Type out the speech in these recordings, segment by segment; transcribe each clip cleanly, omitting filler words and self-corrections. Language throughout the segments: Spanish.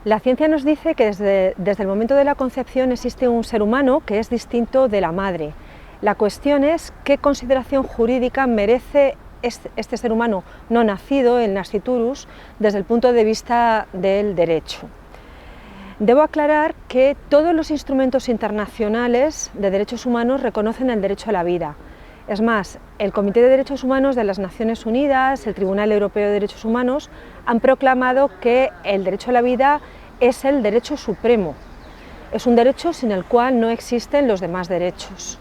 La ciencia nos dice que desde el momento de la concepción existe un ser humano que es distinto de la madre. La cuestión es qué consideración jurídica merece este ser humano no nacido, el nasciturus, desde el punto de vista del derecho. Debo aclarar que todos los instrumentos internacionales de derechos humanos reconocen el derecho a la vida. Es más, el Comité de Derechos Humanos de las Naciones Unidas, el Tribunal Europeo de Derechos Humanos, han proclamado que el derecho a la vida es el derecho supremo. Es un derecho sin el cual no existen los demás derechos.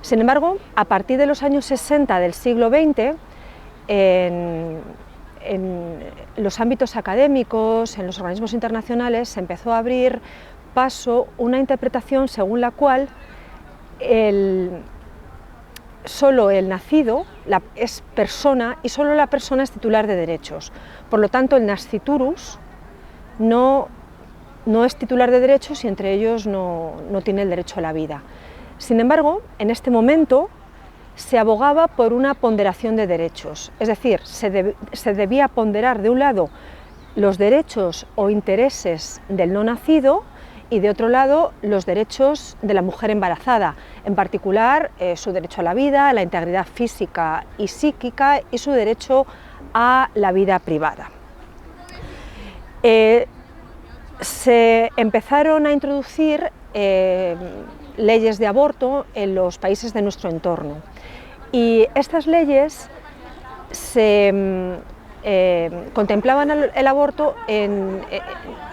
Sin embargo, a partir de los años 60 del siglo XX, en los ámbitos académicos, en los organismos internacionales, se empezó a abrir paso una interpretación según la cual solo el nacido es persona y solo la persona es titular de derechos. Por lo tanto, el nasciturus no es titular de derechos y entre ellos no tiene el derecho a la vida. Sin embargo, en este momento se abogaba por una ponderación de derechos, es decir, se debía ponderar de un lado los derechos o intereses del no nacido y de otro lado los derechos de la mujer embarazada, en particular su derecho a la vida, a la integridad física y psíquica y su derecho a la vida privada. Se empezaron a introducir leyes de aborto en los países de nuestro entorno y estas leyes contemplaban el aborto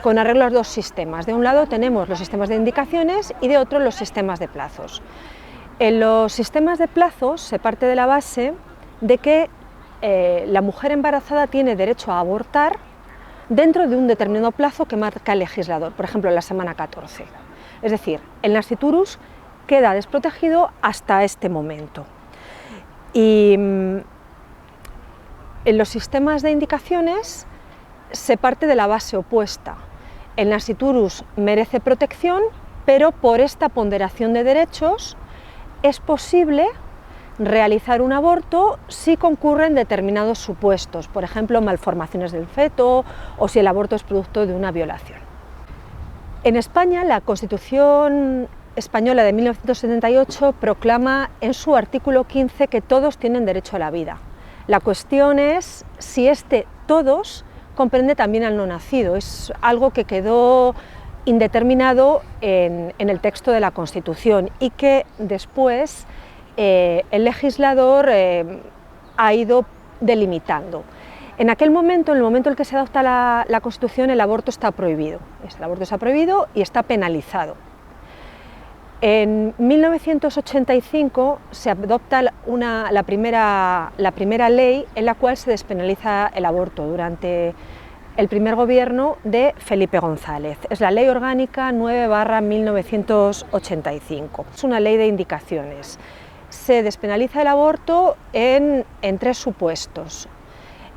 con arreglo a dos sistemas. De un lado tenemos los sistemas de indicaciones y de otro los sistemas de plazos. En los sistemas de plazos se parte de la base de que la mujer embarazada tiene derecho a abortar dentro de un determinado plazo que marca el legislador, por ejemplo, en la semana 14. Es decir, el nasciturus queda desprotegido hasta este momento. Y en los sistemas de indicaciones se parte de la base opuesta. El nasciturus merece protección, pero por esta ponderación de derechos es posible realizar un aborto si concurren determinados supuestos, por ejemplo, malformaciones del feto o si el aborto es producto de una violación. En España, la Constitución española de 1978 proclama en su artículo 15 que todos tienen derecho a la vida. La cuestión es si este todos comprende también al no nacido. Es algo que quedó indeterminado en el texto de la Constitución y que después el legislador ha ido delimitando. En aquel momento, en el momento en el que se adopta la Constitución, el aborto está prohibido. El aborto está prohibido y está penalizado. En 1985 se adopta la primera ley en la cual se despenaliza el aborto durante el primer gobierno de Felipe González. Es la Ley Orgánica 9/1985. Es una ley de indicaciones. Se despenaliza el aborto en tres supuestos.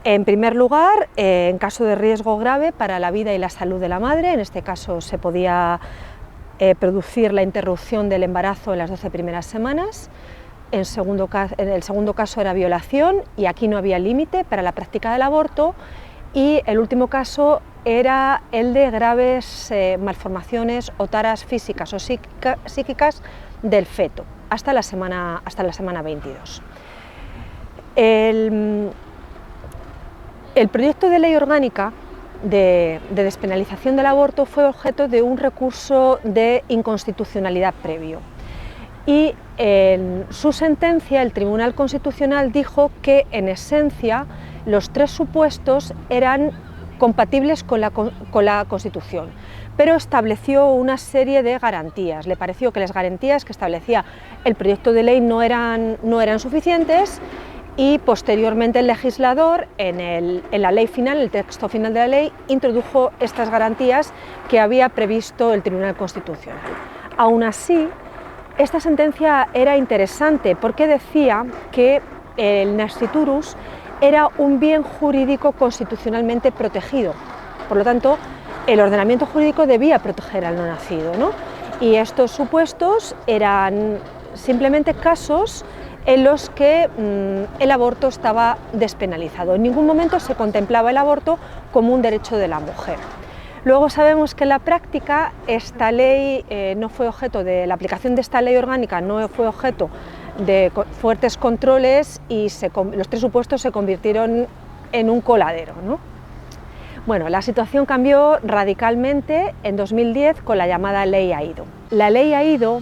En primer lugar, en caso de riesgo grave para la vida y la salud de la madre, en este caso se podía producir la interrupción del embarazo en las 12 primeras semanas. En el segundo caso era violación y aquí no había límite para la práctica del aborto. Y el último caso era el de graves malformaciones o taras físicas o psíquicas del feto, hasta la semana 22. El proyecto de ley orgánica de despenalización del aborto fue objeto de un recurso de inconstitucionalidad previo y en su sentencia el Tribunal Constitucional dijo que en esencia los tres supuestos eran compatibles con la Constitución, pero estableció una serie de garantías. Le pareció que las garantías que establecía el proyecto de ley no eran suficientes y posteriormente el legislador en la ley final, el texto final de la ley, introdujo estas garantías que había previsto el Tribunal Constitucional. Aún así, esta sentencia era interesante porque decía que el nasciturus era un bien jurídico constitucionalmente protegido. Por lo tanto, el ordenamiento jurídico debía proteger al no nacido, ¿no? Y estos supuestos eran simplemente casos en los que el aborto estaba despenalizado. En ningún momento se contemplaba el aborto como un derecho de la mujer. Luego sabemos que en la práctica esta ley no fue objeto de la aplicación de esta ley orgánica, no fue objeto de fuertes controles y los 3 supuestos se convirtieron en un coladero, ¿no? Bueno, la situación cambió radicalmente en 2010 con la llamada Ley Aído. La Ley Aído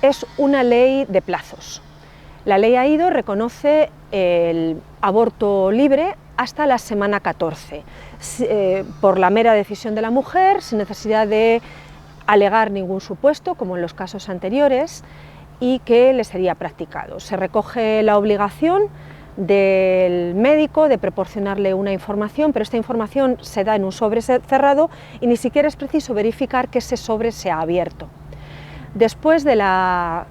es una ley de plazos. La Ley Aído reconoce el aborto libre hasta la semana 14, por la mera decisión de la mujer, sin necesidad de alegar ningún supuesto, como en los casos anteriores, y que le sería practicado. Se recoge la obligación del médico de proporcionarle una información, pero esta información se da en un sobre cerrado y ni siquiera es preciso verificar que ese sobre sea abierto. Después de la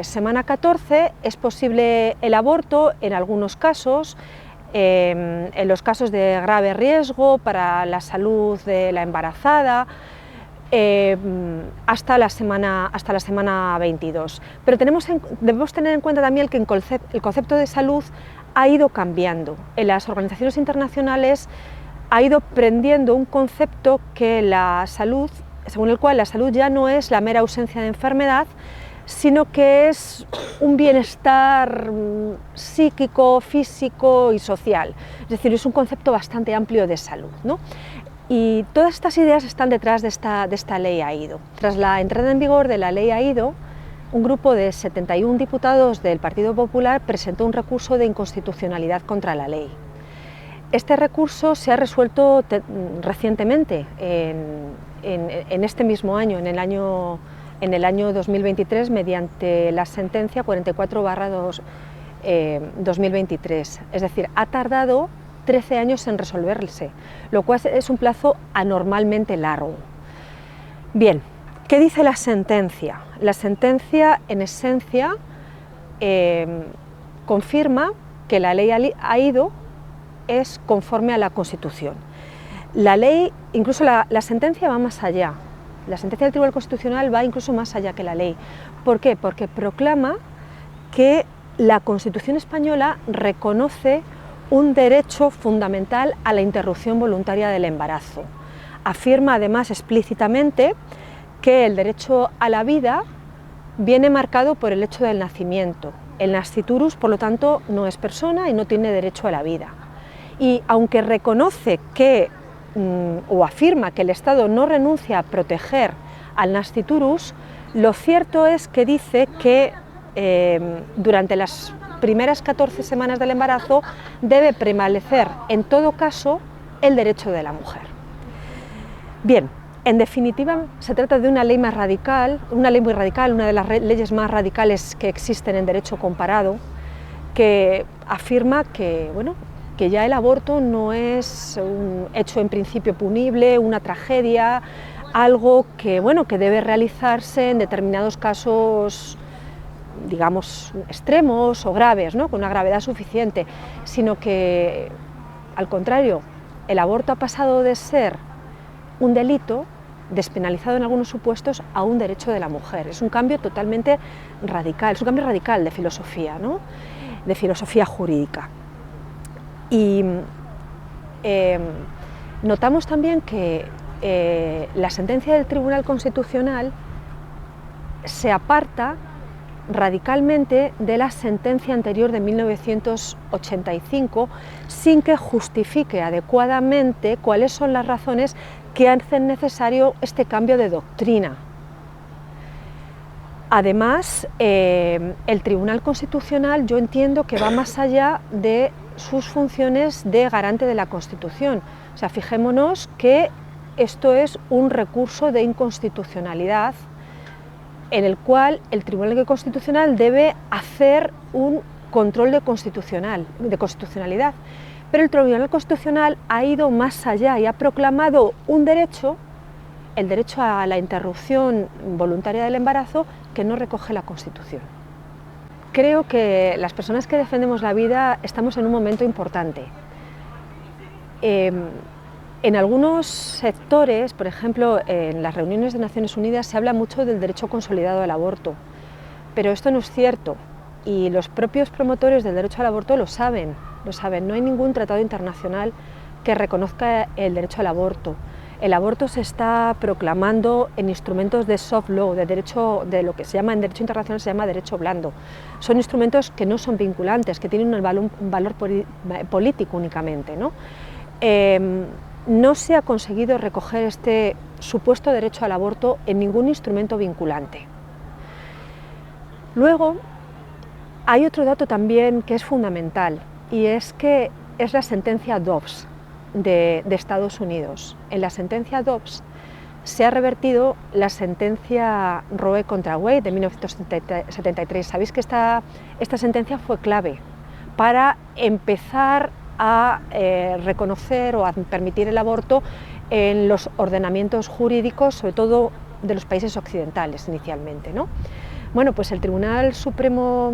semana 14 es posible el aborto en algunos casos, en los casos de grave riesgo para la salud de la embarazada, hasta la semana 22. Pero debemos tener en cuenta también que el concepto de salud ha ido cambiando. En las organizaciones internacionales ha ido prendiendo un concepto que la salud, según el cual la salud ya no es la mera ausencia de enfermedad, sino que es un bienestar psíquico, físico y social. Es decir, es un concepto bastante amplio de salud, ¿no? Y todas estas ideas están detrás de esta ley Aído. Tras la entrada en vigor de la ley Aído, un grupo de 71 diputados del Partido Popular presentó un recurso de inconstitucionalidad contra la ley. Este recurso se ha resuelto recientemente, en este mismo año, en el año 2023, mediante la sentencia 44/2023. Es decir, ha tardado 13 años en resolverse, lo cual es un plazo anormalmente largo. Bien, ¿qué dice la sentencia? La sentencia, en esencia, confirma que la ley Aído es conforme a la Constitución. La ley, incluso la sentencia va más allá. La sentencia del Tribunal Constitucional va incluso más allá que la ley. ¿Por qué? Porque proclama que la Constitución española reconoce un derecho fundamental a la interrupción voluntaria del embarazo. Afirma además explícitamente que el derecho a la vida viene marcado por el hecho del nacimiento. El nasciturus, por lo tanto, no es persona y no tiene derecho a la vida. Y aunque reconoce que, o afirma que el Estado no renuncia a proteger al nasciturus, lo cierto es que dice que durante las primeras 14 semanas del embarazo debe prevalecer en todo caso el derecho de la mujer. Bien, en definitiva se trata de una ley más radical, una ley muy radical, una de las leyes más radicales que existen en derecho comparado, que afirma que, bueno, que ya el aborto no es un hecho en principio punible, una tragedia, algo que, bueno, que debe realizarse en determinados casos, digamos, extremos o graves, ¿no?, con una gravedad suficiente, sino que, al contrario, el aborto ha pasado de ser un delito despenalizado en algunos supuestos a un derecho de la mujer. Es un cambio totalmente radical, es un cambio radical de filosofía, ¿no?, de filosofía jurídica. Y notamos también que la sentencia del Tribunal Constitucional se aparta radicalmente de la sentencia anterior de 1985, sin que justifique adecuadamente cuáles son las razones que hacen necesario este cambio de doctrina. Además, el Tribunal Constitucional, yo entiendo que va más allá de sus funciones de garante de la Constitución. O sea, fijémonos que esto es un recurso de inconstitucionalidad en el cual el Tribunal Constitucional debe hacer un control de constitucionalidad. Pero el Tribunal Constitucional ha ido más allá y ha proclamado un derecho, el derecho a la interrupción voluntaria del embarazo, que no recoge la Constitución. Creo que las personas que defendemos la vida estamos en un momento importante. En algunos sectores, por ejemplo, en las reuniones de Naciones Unidas se habla mucho del derecho consolidado al aborto, pero esto no es cierto y los propios promotores del derecho al aborto lo saben. No hay ningún tratado internacional que reconozca el derecho al aborto. El aborto se está proclamando en instrumentos de soft law, de derecho, de lo que se llama en derecho internacional se llama derecho blando. Son instrumentos que no son vinculantes, que tienen un valor político únicamente, ¿no? No se ha conseguido recoger este supuesto derecho al aborto en ningún instrumento vinculante. Luego, hay otro dato también que es fundamental, y es que es la sentencia Dobbs de Estados Unidos. En la sentencia Dobbs se ha revertido la sentencia Roe contra Wade de 1973. Sabéis que esta sentencia fue clave para empezar a reconocer o a permitir el aborto en los ordenamientos jurídicos, sobre todo de los países occidentales inicialmente, ¿no? Bueno, pues el Tribunal Supremo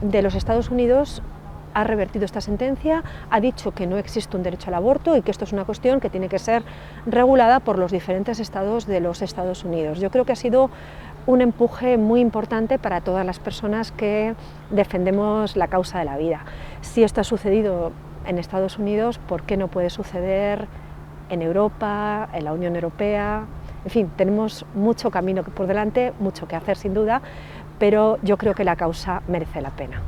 de los Estados Unidos ha revertido esta sentencia, ha dicho que no existe un derecho al aborto y que esto es una cuestión que tiene que ser regulada por los diferentes estados de los Estados Unidos. Yo creo que ha sido un empuje muy importante para todas las personas que defendemos la causa de la vida. Si esto ha sucedido en Estados Unidos, ¿por qué no puede suceder en Europa, en la Unión Europea? En fin, tenemos mucho camino por delante, mucho que hacer sin duda, pero yo creo que la causa merece la pena.